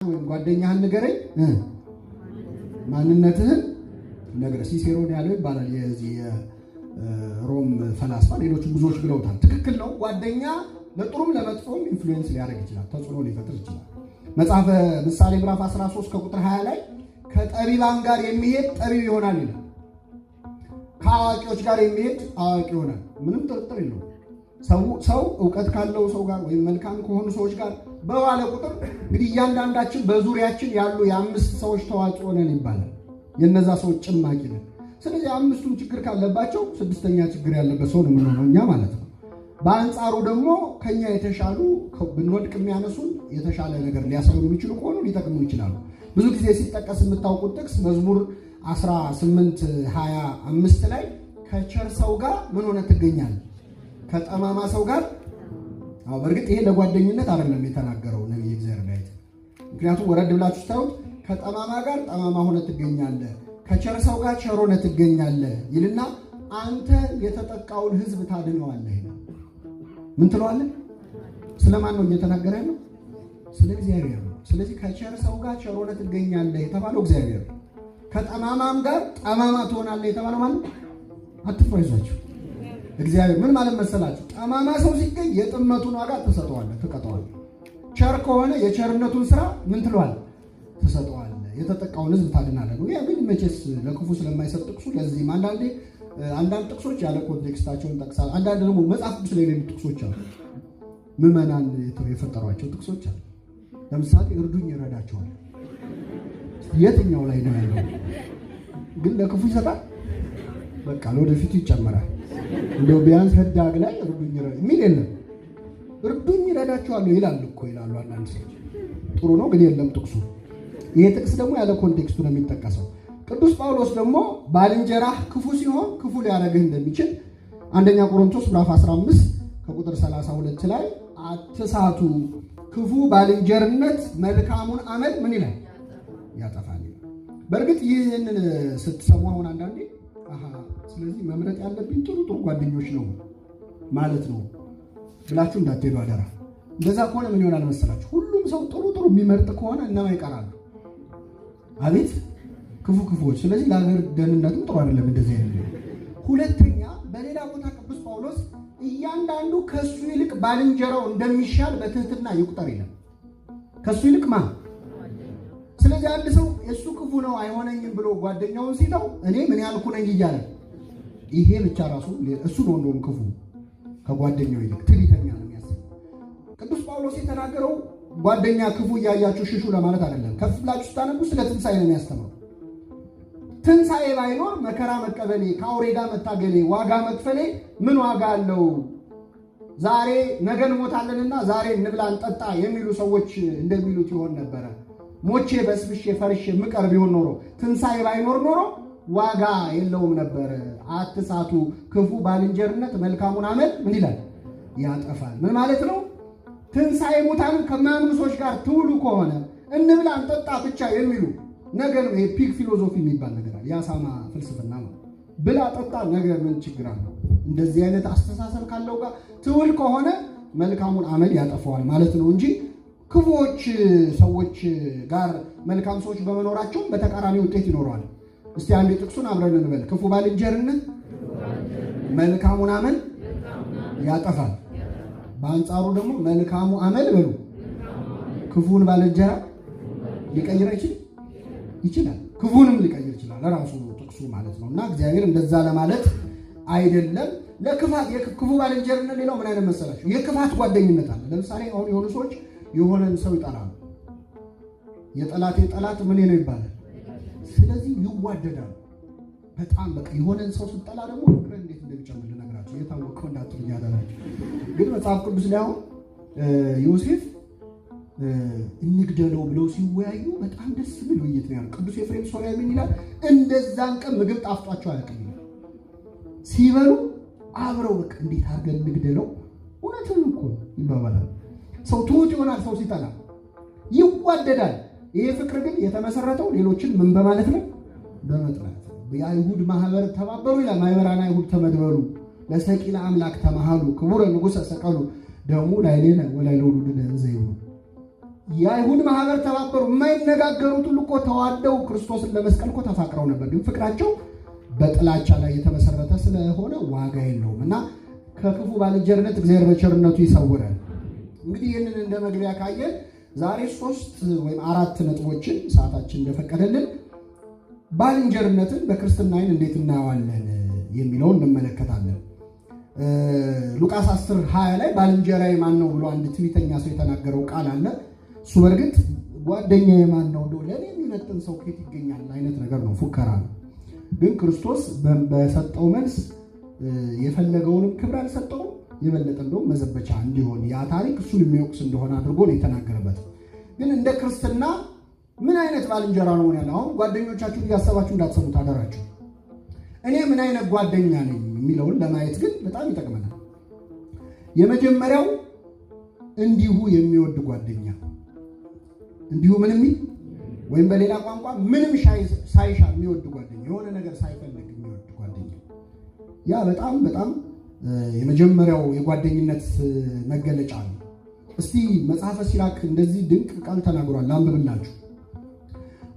ወይም ጓደኛህን ንገረኝ ማንነትህን ነገር ሲሴሮን ያለው ይባላል። የዚህ ሮም ፈላስፋ ሌሎች ብዙዎች ብለውታል። ትክክል ነው። ጓደኛ ለጥሩም ለመጥፎም ኢንፍሉዌንስ ሊያደርግ ይችላል፣ ተጽዕኖ ሊፈጥር ይችላል። መጽሐፈ ምሳሌ ምዕራፍ 13 ከቁጥር 20 ላይ ከጠቢባን ጋር የሚሄድ ጠቢብ ይሆናል ይላል። ከአዋቂዎች ጋር የሚሄድ አዋቂ ይሆናል። ምንም ጥርጥር የለውም። ሰው ዕውቀት ካለው ሰው ጋር ወይም መልካም ከሆኑ ሰዎች ጋር በዋለ ቁጥር እንግዲህ እያንዳንዳችን በዙሪያችን ያሉ የአምስት ሰዎች ተዋጽኦ ነን ይባላል። የነዛ ሰዎች ጭማቂ ነን። ስለዚህ አምስቱም ችግር ካለባቸው ስድስተኛ ችግር ያለበት ሰው ነው የምንሆነው እኛ ማለት ነው። በአንጻሩ ደግሞ ከኛ የተሻሉ ብንወድቅ የሚያነሱን የተሻለ ነገር ሊያሰሩን የሚችሉ ከሆኑ ሊጠቅሙን ይችላሉ። ብዙ ጊዜ ሲጠቀስ የምታውቁት ጥቅስ መዝሙር 18:25 ላይ ከቸር ሰው ጋር ምን ሆነ ትገኛለህ? ከጠማማ ሰው ጋር። በእርግጥ ይሄ ለጓደኝነት አይደለም የተናገረው ነብይ እግዚአብሔር ላይ። ምክንያቱም ወረድ ብላችሁ ታዩት ከጠማማ ጋር ጠማማ ሆነ ትገኛለህ፣ ከቸር ሰው ጋር ቸር ሆነ ትገኛለህ ይልና አንተ የተጠቃውን ሕዝብ ታድነዋለህ። ምን ትለዋለህ? ስለማን ነው እየተናገረ ያለው? ስለ እግዚአብሔር ነው። ስለዚህ ከቸር ሰው ጋር ቸር ሆነ ትገኛለህ የተባለው እግዚአብሔር፣ ከጠማማም ጋር ጠማማ ትሆናለህ የተባለው ማለት አትፍረዟቸው እግዚአብሔር። ምን ማለት መሰላችሁ? ጠማማ ሰው ሲገኝ የጥመቱን ዋጋ ትሰጠዋለህ፣ ትቀጠዋለህ። ቸር ከሆነ የቸርነቱን ስራ ምን ትለዋለህ? ትሰጠዋለህ። የተጠቃውን ሕዝብ ታድናለህ ነው። ያ ግን መቼስ ለክፉ ስለማይሰጥ ጥቅሱ ለዚህም አንዳንድ ጥቅሶች ያለ ኮንቴክስታቸውን ጠቅሳል። አንዳንድ ደግሞ መጽሐፍ ቅዱስ ላይ የሚሉ ጥቅሶች አሉ። ምዕመናን የፈጠሯቸው ጥቅሶች አሉ። ለምሳሌ እርዱኝ ይረዳቸዋል። የትኛው ላይ ነው ያለው? ግን ለክፉ ይሰጣል። በቃ ለወደፊቱ ይጨመራል። እንደው ቢያንስ ህዳግ ላይ እርዱኝ የሚል የለም። እርዱኝ ይረዳቸዋለሁ ይላል እኮ ይላሉ አንዳንድ ሰዎች። ጥሩ ነው ግን የለም ጥቅሱ። ይሄ ጥቅስ ደግሞ ያለ ኮንቴክስቱ ነው የሚጠቀሰው። ቅዱስ ጳውሎስ ደግሞ ባልንጀራህ ክፉ ሲሆን ክፉ ሊያደርግህ እንደሚችል አንደኛ ቆሮንቶስ ምዕራፍ 15 ከቁጥር 32 ላይ አትሳቱ፣ ክፉ ባልንጀርነት መልካሙን አመል ምን ይላል? ያጠፋል። በእርግጥ ይህንን ስትሰሙ አሁን አንዳንዴ ስለዚህ መምረጥ ያለብኝ ጥሩ ጓደኞች ነው ማለት ነው ብላችሁ እንዳትሄዱ አደራ። እንደዛ ከሆነ ምን ይሆናል መሰላችሁ? ሁሉም ሰው ጥሩ የሚመርጥ ከሆነ እነማ ይቀራሉ? አቤት ክፉዎች። ስለዚህ ለሀገር ደህንነትም ጥሩ አይደለም እንደዚህ አይነት። ሁለተኛ በሌላ ቦታ ቅዱስ ጳውሎስ እያንዳንዱ ከሱ ይልቅ ባልንጀራው እንደሚሻል በትህትና ይቁጠር ይላል። ከሱ ይልቅ ማን? ስለዚህ አንድ ሰው እሱ ክፉ ነው አይሆነኝም ብሎ ጓደኛውን ሲተው እኔ ምን ያልኩ ነኝ እያለ ይሄ ብቻ ራሱ እሱ ነው እንደውም ክፉ ከጓደኛው ይልቅ ትዕቢተኛ ነው የሚያስበው። ቅዱስ ጳውሎስ የተናገረው ጓደኛ ክፉ እያያችሁ ሽሹ ለማለት አይደለም። ከፍ ብላችሁ ስታነቡ ስለ ትንሣኤ ነው የሚያስተምረው። ትንሣኤ ባይኖር መከራ መቀበሌ፣ ከአውሬ ጋር መታገሌ፣ ዋጋ መክፈሌ ምን ዋጋ አለው? ዛሬ ነገ እንሞታለንና ዛሬ እንብላ እንጠጣ የሚሉ ሰዎች እንደሚሉት ይሆን ነበረ። ሞቼ በስብሼ ፈርሼ ምቀር ቢሆን ኖሮ ትንሣኤ ባይኖር ኖሮ ዋጋ የለውም ነበር። አትሳቱ፣ ክፉ ባልንጀርነት መልካሙን አመል ምን ይላል? ያጠፋል። ምን ማለት ነው? ትንሣኤ ሙታንን ከማያምኑ ሰዎች ጋር ትውሉ ከሆነ እንብላ እንጠጣ ብቻ የሚሉ ነገር ነው። ፒግ ፊሎዞፊ የሚባል ነገር አለ። የአሳማ ፍልስፍና ነው። ብላ ጠጣ ነገር ምን ችግር አለው? እንደዚህ አይነት አስተሳሰብ ካለው ጋር ትውል ከሆነ መልካሙን አመል ያጠፋዋል ማለት ነው እንጂ ክፉዎች ሰዎች ጋር መልካም ሰዎች በመኖራቸው በተቃራኒ ውጤት ይኖረዋል። እስቲ አንድ ጥቅሱን አብረን እንበል። ክፉ ባልንጀርነት መልካሙን አመል ያጠፋል። በአንጻሩ ደግሞ መልካሙ አመል በሉ ክፉን ባልንጀራ ሊቀይር ይችላል። ክፉንም ሊቀይር ይችላል ለራሱ ጥቅሱ ማለት ነው። እና እግዚአብሔር እንደዛ ለማለት አይደለም። ለክፋት የክፉ ባልንጀርነት ሌላው ምን አይነት መሰላችሁ? የክፋት ጓደኝነት አለ። ለምሳሌ አሁን የሆኑ ሰዎች የሆነን ሰው ይጠላሉ። የጠላት ምን ነው ይባላል። ስለዚህ ይዋደዳሉ በጣም በቃ የሆነን ሰው ስጠላ ደግሞ ፍቅር እንዴት እንደሚጨምር ልነግራችሁ የታወቀው እንዳትሉ ያደራችሁ። ግን መጽሐፍ ቅዱስ ላይ አሁን ዮሴፍ እንግደለው ብለው ሲወያዩ በጣም ደስ ብሎ ውይይት ነው ያለው። ቅዱስ ኤፍሬም ሶርያዊ ምን ይላል? እንደዛን ቀን ምግብ ጣፍጧቸው አያውቅም ይላል። ሲበሉ አብረው በቃ እንዴት አድርገን እንግደለው፣ እውነትም እኮ ይባባላል። ሰው ትሁት ይሆናል። ሰው ሲጠላ ይዋደዳል። ይሄ ፍቅር ግን የተመሰረተው ሌሎችን ምን በማለት ነው? በመጥላት። የአይሁድ ማህበር ተባበሩ ይላል። ማህበራን አይሁድ ተመድበሉ ለሰቂለ አምላክ ተማሃሉ ክቡረ ንጉሠ ሰቀሉ ደሙ ላይሌነ ወላይለ ውሉድነ እንዘ ይብሉ። የአይሁድ ማህበር ተባበሩ። የማይነጋገሩት ሁሉ እኮ ተዋደው ክርስቶስን ለመስቀል እኮ ተፋቅረው ነበር። ግን ፍቅራቸው በጥላቻ ላይ የተመሰረተ ስለሆነ ዋጋ የለውም እና ከክፉ ባልንጀርነት እግዚአብሔር በቸርነቱ ይሰውራል። እንግዲህ ይህንን እንደ መግቢያ ካየን ዛሬ 3 ወይም 4 ነጥቦችን ሰዓታችን እንደፈቀደልን ባልንጀርነትን በክርስትና ዓይን እንዴት እናየዋለን የሚለውን እንመለከታለን። ሉቃስ 10:20 ላይ ባልንጀራዬ ማን ነው ብሎ አንድ ትዕቢተኛ ሰው የተናገረው ቃል አለ። እሱ በእርግጥ ጓደኛዬ ማን ነው እንደው ለኔ የሚመጥን ሰው ከየት ይገኛል አይነት ነገር ነው፣ ፉከራ ነው። ግን ክርስቶስ በሰጠው መልስ የፈለገውንም ክብር አልሰጠውም። የበለጠ እንደውም መዘበቻ እንዲሆን ያ ታሪክ እሱን የሚወቅስ እንደሆነ አድርጎ ነው የተናገረበት። ግን እንደ ክርስትና ምን አይነት ባልንጀራ ነው ያለው? አሁን ጓደኞቻችሁን እያሰባችሁ እንዳትሰሙት አደራችሁ። እኔ ምን አይነት ጓደኛ ነኝ የሚለውን ለማየት ግን በጣም ይጠቅመናል። የመጀመሪያው እንዲሁ የሚወድ ጓደኛ፣ እንዲሁ ምንም ወይም በሌላ ቋንቋ ምንም ሳይሻ የሚወድ ጓደኛ፣ የሆነ ነገር ሳይፈልግ የሚወድ ጓደኛ፣ ያ በጣም በጣም የመጀመሪያው የጓደኝነት መገለጫ ነው። እስቲ መጽሐፈ ሲራክ እንደዚህ ድንቅ ቃል ተናግሯል፣ ላንብብላችሁ።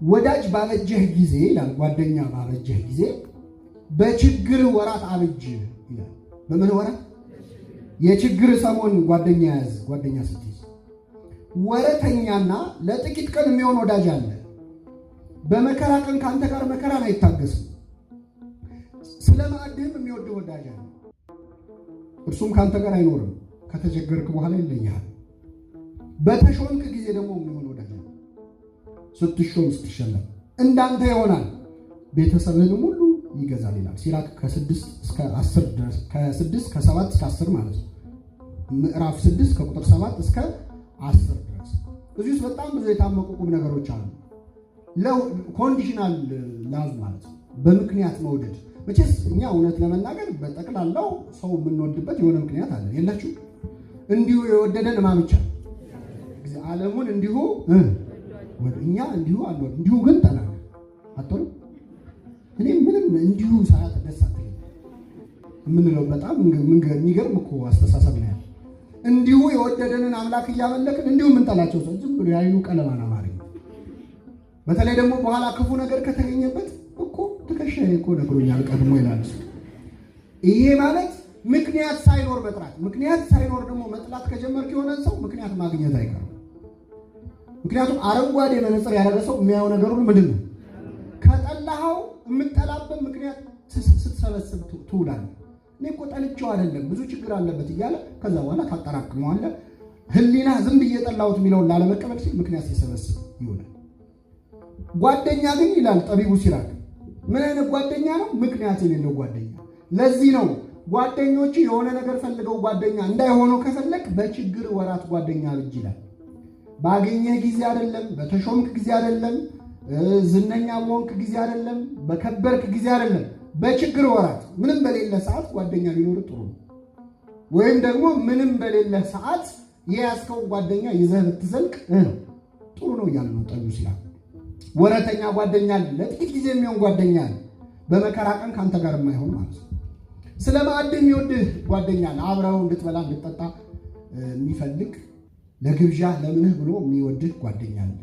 ወዳጅ ባበጀህ ጊዜ ይላል፣ ጓደኛ ባበጀህ ጊዜ በችግር ወራት አብጅ ይላል። በምን ወራት? የችግር ሰሞን ጓደኛ ያዝ። ጓደኛ ስትይዝ ወረተኛና ለጥቂት ቀን የሚሆን ወዳጅ አለ። በመከራ ቀን ከአንተ ጋር መከራን አይታገስም። ስለ ማዕድህም የሚወድ ወዳጅ አለ። እርሱም ከአንተ ጋር አይኖርም፣ ከተቸገርክ በኋላ ይለያል። በተሾምክ ጊዜ ደግሞ የሚሆን ወዳጅ አለ። ስትሾም ስትሸለም እንዳንተ ይሆናል፣ ቤተሰብህንም ሁሉ ይገዛል ይላል። ሲራክ ከ6 እስከ 10 ድረስ ከ7 እስከ 10 ማለት ነው። ምዕራፍ 6 ከቁጥር 7 እስከ 10 ድረስ። እዚህ ውስጥ በጣም ብዙ የታመቁ ቁም ነገሮች አሉ። ኮንዲሽናል ላቭ ማለት ነው፣ በምክንያት መውደድ። መቼስ እኛ እውነት ለመናገር በጠቅላላው ሰው የምንወድበት የሆነ ምክንያት አለ። የላችሁ? እንዲሁ የወደደን ማምቻ ዓለሙን እንዲሁ እኛ እንዲሁ አንወድ፣ እንዲሁ ግን ጠላን አጥሩ። እኔ ምንም እንዲሁ ሰዓት ደስ አትለኝ የምንለው በጣም የሚገርም እኮ አስተሳሰብ ነው ያለው። እንዲሁ የወደደንን አምላክ እያመለክን እንዲሁ የምንጠላቸው ሰው ዝም ብሎ የአይኑ ቀለማን አማረኝ። በተለይ ደግሞ በኋላ ክፉ ነገር ከተገኘበት እኮ ትከሻዬ እኮ ነግሮኛል ቀድሞ ይላል። ይሄ ማለት ምክንያት ሳይኖር መጥራት። ምክንያት ሳይኖር ደግሞ መጥላት ከጀመርክ የሆነ ሰው ምክንያት ማግኘት አይቀርም። ምክንያቱም አረንጓዴ መነጽር ያደረገ ሰው የሚያየው ነገር ሁሉ ምንድን ነው? ከጠላኸው የምጠላበት ምክንያት ስትሰበስብ ትውላለህ። እኔ እኮ ጠልቼው አይደለም ብዙ ችግር አለበት እያለ ከዛ በኋላ ታጠራቅመዋለህ። ህሊና ዝም ብዬ ጠላሁት የሚለውን ላለመቀበል ሲል ምክንያት ሲሰበስብ ይሆናል። ጓደኛ ግን ይላል ጠቢቡ ሲራክ፣ ምን አይነት ጓደኛ ነው? ምክንያት የሌለው ጓደኛ። ለዚህ ነው ጓደኞች የሆነ ነገር ፈልገው ጓደኛ እንዳይሆነው ከፈለግ በችግር ወራት ጓደኛ አብጅ ይላል። ባገኘህ ጊዜ አይደለም፣ በተሾምክ ጊዜ አይደለም፣ ዝነኛ በሆንክ ጊዜ አይደለም፣ በከበርክ ጊዜ አይደለም፣ በችግር ወራት ምንም በሌለ ሰዓት ጓደኛ ሊኖር ጥሩ ነው። ወይም ደግሞ ምንም በሌለ ሰዓት የያዝከውን ጓደኛ ይዘህ ብትዘልቅ ጥሩ ነው እያለ ነው ጠቢቡ ሲራክ። ወረተኛ ጓደኛ አለ፣ ለጥቂት ጊዜ የሚሆን ጓደኛ አለ፣ በመከራ ቀን ከአንተ ጋር የማይሆን ማለት ነው። ስለ ማዕድ የሚወድህ ጓደኛ አለ፣ አብረው እንድትበላ እንድትጠጣ የሚፈልግ ለግብዣ ለምንህ ብሎ የሚወድህ ጓደኛ አለ።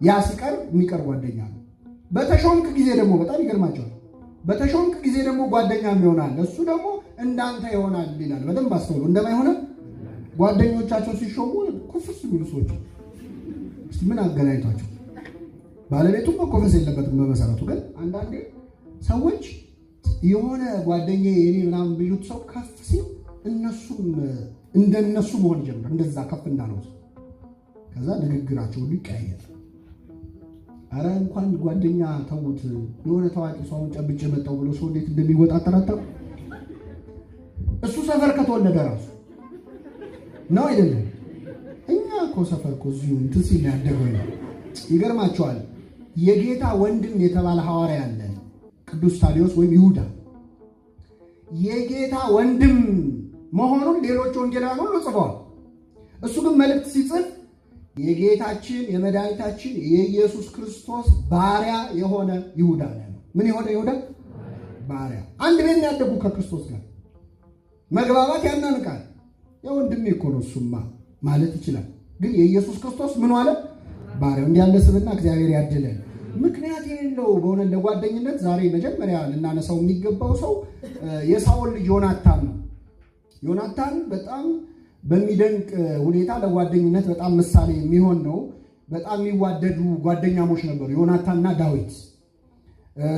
ያ ሲቀር የሚቀር ጓደኛ ነው። በተሾምክ ጊዜ ደግሞ በጣም ይገርማቸዋል። በተሾምክ ጊዜ ደግሞ ጓደኛ ይሆናል፣ እሱ ደግሞ እንዳንተ ይሆናል ይላል። በደንብ አስተውሉ። እንደማይሆነ ጓደኞቻቸው ሲሾሙ ኩፍስ የሚሉ ሰዎች እስቲ ምን አገናኝቷቸው? ባለቤቱም መኮፈስ የለበትም በመሰረቱ። ግን አንዳንዴ ሰዎች የሆነ ጓደኛዬ የኔ ምናምን ቢሉት ሰው ከፍ ሲል እነሱም እንደነሱ መሆን ጀምር፣ እንደዛ ከፍ እንዳለው ከዛ ንግግራቸው ሁሉ ይቀያየራል። አረ እንኳን ጓደኛ ተውት፣ የሆነ ታዋቂ ሰውን ጨብጬ መጣው ብሎ ሰው እንዴት እንደሚወጣጠር አታውቁ? እሱ ሰፈር ከተወለደ ራሱ ነው አይደለም? እኛ እኮ ሰፈር እኮ እዚሁ እንትን ሲል ያደገው ነው። ይገርማቸዋል። የጌታ ወንድም የተባለ ሐዋርያ አለ፣ ቅዱስ ታዲዮስ ወይም ይሁዳ። የጌታ ወንድም መሆኑን ሌሎች ወንጌላውያን ሁሉ ጽፈዋል። እሱ ግን መልእክት ሲጽፍ የጌታችን የመድኃኒታችን የኢየሱስ ክርስቶስ ባሪያ የሆነ ይሁዳ ነው። ምን የሆነ ይሁዳ? ባሪያ። አንድ ቤት ያደጉ ከክርስቶስ ጋር መግባባት ያናንቃል። የወንድሜ እኮ ነው እሱማ ማለት ይችላል። ግን የኢየሱስ ክርስቶስ ምን አለ ባሪያው። እንዲያለ ስብዕና እግዚአብሔር ያድለን። ምክንያት የሌለው በሆነ ለጓደኝነት ዛሬ መጀመሪያ ልናነሳው የሚገባው ሰው የሳኦል ልጅ ዮናታን ነው። ዮናታን በጣም በሚደንቅ ሁኔታ ለጓደኝነት በጣም ምሳሌ የሚሆን ነው። በጣም የሚዋደዱ ጓደኛሞች ነበሩ ዮናታንና ዳዊት።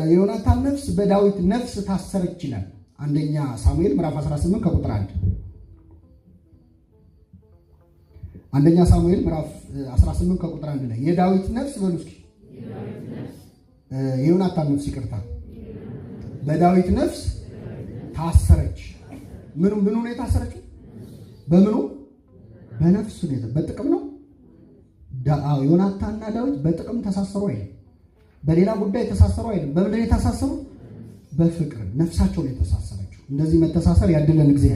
የዮናታን ነፍስ በዳዊት ነፍስ ታሰረች ይላል አንደኛ ሳሙኤል ምዕራፍ 18 ከቁጥር 1። አንደኛ ሳሙኤል ምዕራፍ 18 ከቁጥር 1 ላይ የዳዊት ነፍስ በሉ እስኪ የዮናታን ነፍስ ይቅርታ፣ በዳዊት ነፍስ ታሰረች። ምኑ ነው የታሰረችው? በምኑ? በነፍሱ ነው። በጥቅም ነው። ዮናታንና ዳዊት በጥቅም ተሳሰሩ አይደል? በሌላ ጉዳይ ተሳሰሩ አይደል? በምንድን ነው የተሳሰሩ? በፍቅር ነፍሳቸው ነው የተሳሰረችው። እንደዚህ መተሳሰር ያድለን እግዚአብሔር።